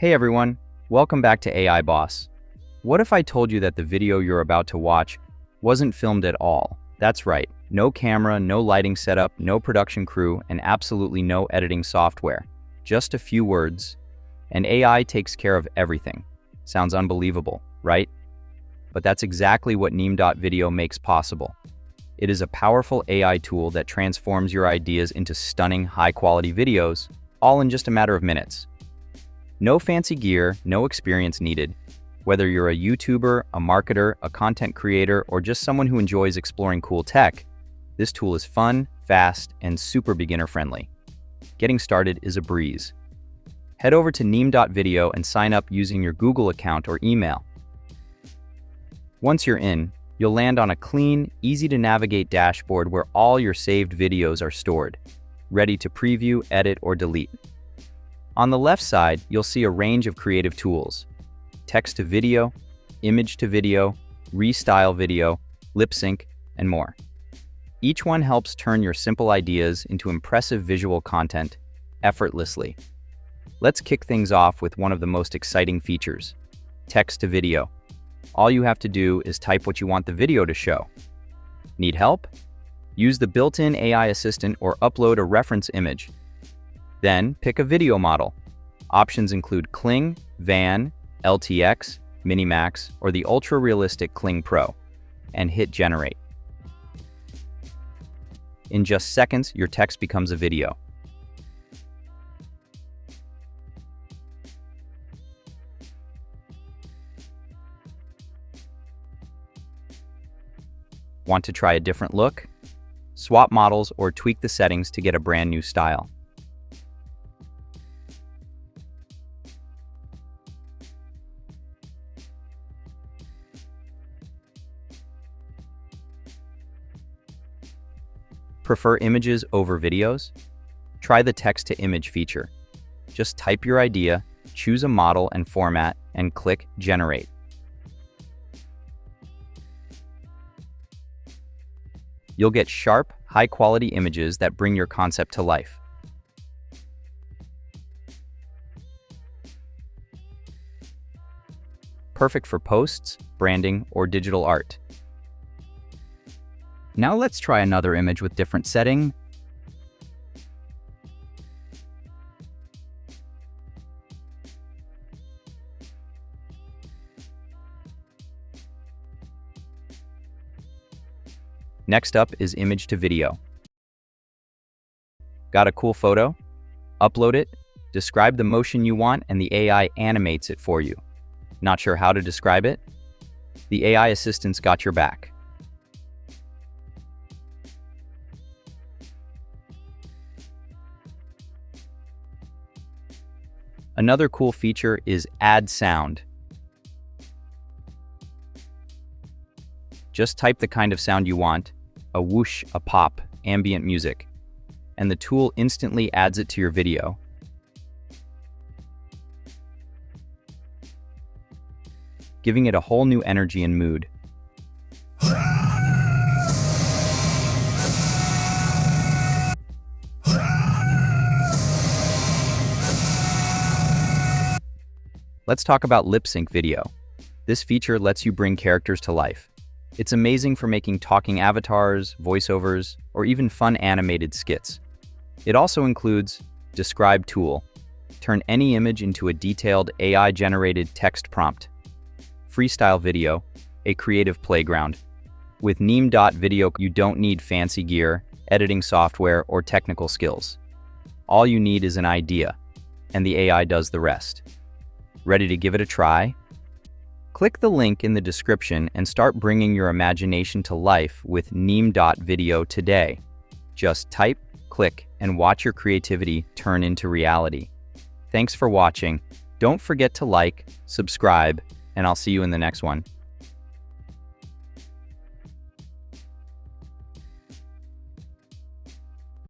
Hey everyone, welcome back to AI Boss. What if I told you that the video you're about to watch wasn't filmed at all? That's right, no camera, no lighting setup, no production crew, and absolutely no editing software. Just a few words, and AI takes care of everything. Sounds unbelievable, right? But that's exactly what NIM.VIDEO makes possible. It is a powerful AI tool that transforms your ideas into stunning, high-quality videos, all in just a matter of minutes. No fancy gear, no experience needed. Whether you're a YouTuber, a marketer, a content creator, or just someone who enjoys exploring cool tech, this tool is fun, fast, and super beginner-friendly. Getting started is a breeze. Head over to NIM.VIDEO and sign up using your Google account or email. Once you're in, you'll land on a clean, easy-to-navigate dashboard where all your saved videos are stored, ready to preview, edit, or delete. On the left side, you'll see a range of creative tools: text to video, image to video, restyle video, lip sync, and more. Each one helps turn your simple ideas into impressive visual content effortlessly. Let's kick things off with one of the most exciting features: text to video. All you have to do is type what you want the video to show. Need help? Use the built-in AI assistant or upload a reference image. Then pick a video model. Options include Kling, Van, LTX, Minimax, or the ultra-realistic Kling Pro, and hit generate. In just seconds, your text becomes a video. Want to try a different look? Swap models or tweak the settings to get a brand new style. Prefer images over videos? Try the text-to-image feature. Just type your idea, choose a model and format, and click Generate. You'll get sharp, high-quality images that bring your concept to life. Perfect for posts, branding, or digital art. Now let's try another image with different setting. Next up is image to video. Got a cool photo? Upload it, describe the motion you want, and the AI animates it for you. Not sure how to describe it? The AI assistant's got your back. Another cool feature is Add Sound. Just type the kind of sound you want, a whoosh, a pop, ambient music, and the tool instantly adds it to your video. Giving it a whole new energy and mood. Let's talk about lip sync video. This feature lets you bring characters to life. It's amazing for making talking avatars, voiceovers, or even fun animated skits. It also includes Describe tool. Turn any image into a detailed AI-generated text prompt. Freestyle video, a creative playground. With NIM.VIDEO, you don't need fancy gear, editing software, or technical skills. All you need is an idea, and the AI does the rest. Ready to give it a try? Click the link in the description and start bringing your imagination to life with NIM.VIDEO today. Just type, click, and watch your creativity turn into reality. Thanks for watching. Don't forget to like, subscribe, and I'll see you in the next one.